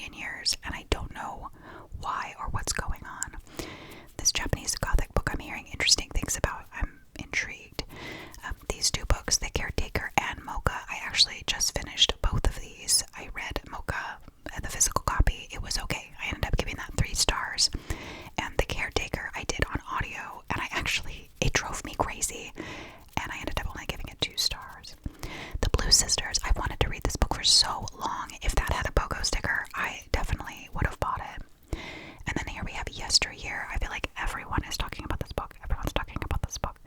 million years, and I don't know why or what's going on. This Japanese Gothic book I'm hearing interesting things about. I'm intrigued. These two books, The Caretaker and Mocha, I actually just finished both of these. I read Mocha, the physical copy. It was okay. I ended up giving that 3 stars. And The Caretaker I did on audio, and it drove me crazy, and I ended up only giving it 2 stars. The Blue Sisters, I wanted to read this book for so long. If that had a BOGO sticker, I definitely would have bought it. And then here we have Yesteryear. I feel like everyone is talking about this book. Everyone's talking about this book.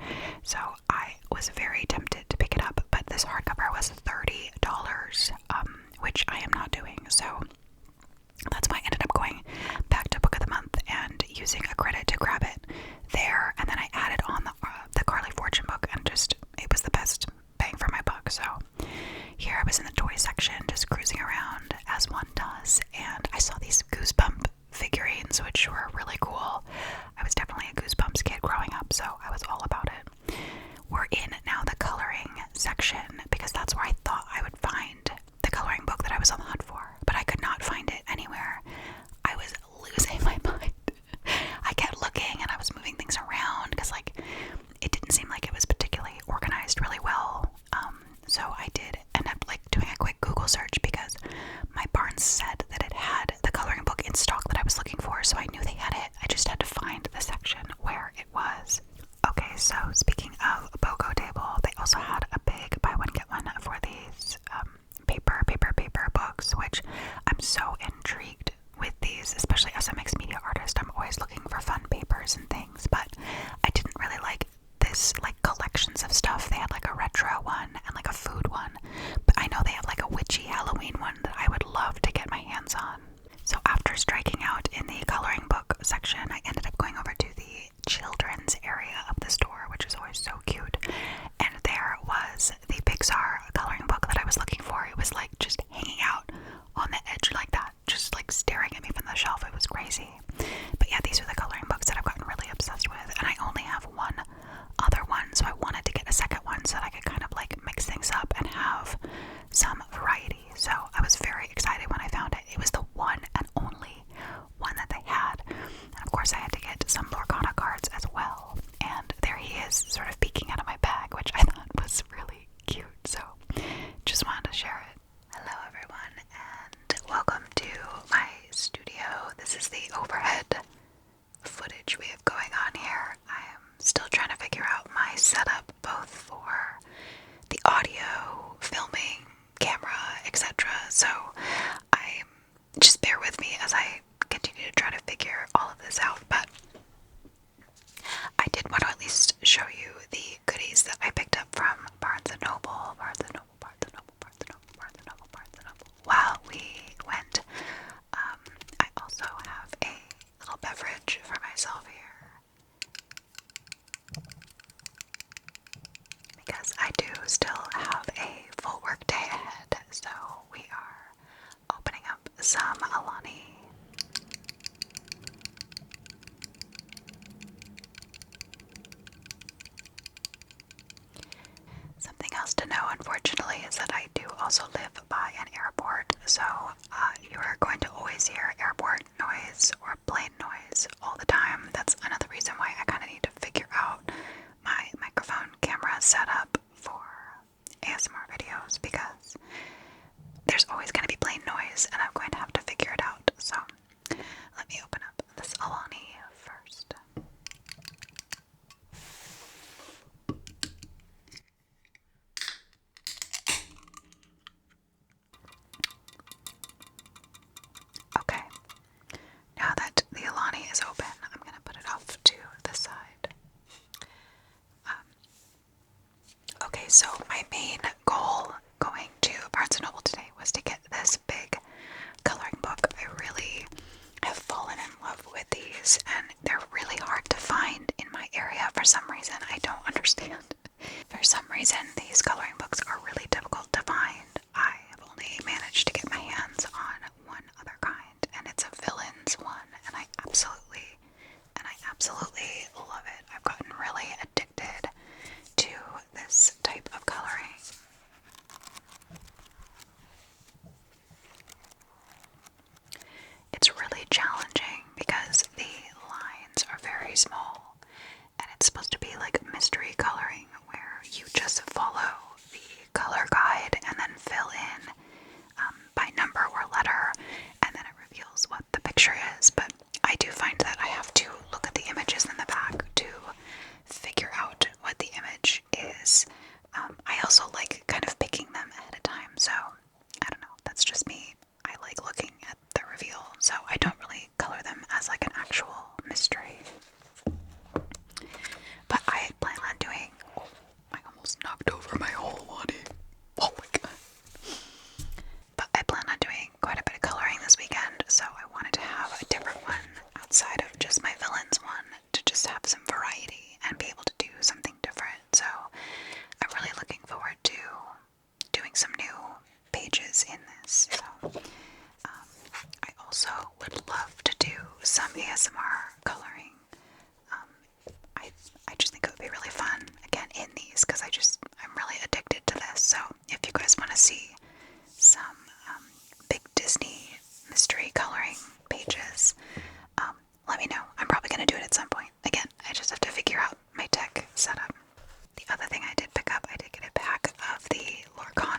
So I was very tempted to pick it up, but this hardcover was $30, which I am not doing. So that's why I ended up going back to Book of the Month and using a credit to grab it there. And then I added on the Carly Fortune book, and it was the best bang for my buck. So here I was in the toy section, just cruising around as one does, and I saw these Goosebump figurines, which were really cool. I was definitely a Goosebumps kid growing up, so I was all about it. We're in now the coloring section, because that's where I thought I would find the coloring book that I was on the hunt for, but I could not find it anywhere. I was losing my mind. I kept looking, and I was moving things around, because it didn't seem like it was particularly organized really well. So I did end up doing a quick Google search, because my Barnes said that it had the coloring book in stock that I was looking for, so I knew they had it. I just had to find the section where it was. Okay, so speaking of BOGO table, they also had a big buy one get one for these paper books, which I'm so intrigued with these, especially as a mixed media artist. I'm always looking for fun papers and things, but I didn't really like this collections of stuff. They had a retro one and a food one, but I know they have a witchy Halloween one that I would love to get my hands on. So after striking out in the coloring book section, I ended up going over to the children's area of the store, which is always so cute, and there was the Pixar coloring book that I was looking for. It was just hanging out on the edge like that, just staring at me from the shelf. It was crazy. But yeah, these are the coloring books that I've gotten really obsessed with, and I only have one other one, so I wanted to get a second one so that I could kind of mix things up and have some variety. So I was very excited when I found it. It was the one and only one that they had, and of course I had to get some Lorcana cards as well, and there he is sort of peeking out of my bag, which I thought was really cute, so just wanted to share it. Hello everyone, and welcome to my studio. This is the overhead footage we have going on here. I am still trying to figure out my setup, both for the audio, filming, camera, etc. So just bear with me as I continue to try to figure all of this out. But I did want to at least show you the goodies that I picked up from Barnes & Noble. While we went, I also have a little beverage for myself here, because I do still have a full work day ahead. So we are opening up some Alani. Something else to know, unfortunately, is that I do also live by an airport, so you are going to always hear airport noise or plane noise all the time. That's another reason why I kind of need to figure out my microphone camera setup for ASMR videos, because there's always going to be plane noise and I'm going to have to figure it out. So let me open up this Alani first. Okay, now that the Alani is open, I'm going to put it off to the side. Okay, so my main goal going to Barnes & Noble today was to get this big coloring if you guys want to see some big Disney mystery coloring pages, let me know. I'm probably going to do it at some point. Again, I just have to figure out my tech setup. The other thing I did pick up, I did get a pack of the Lorcan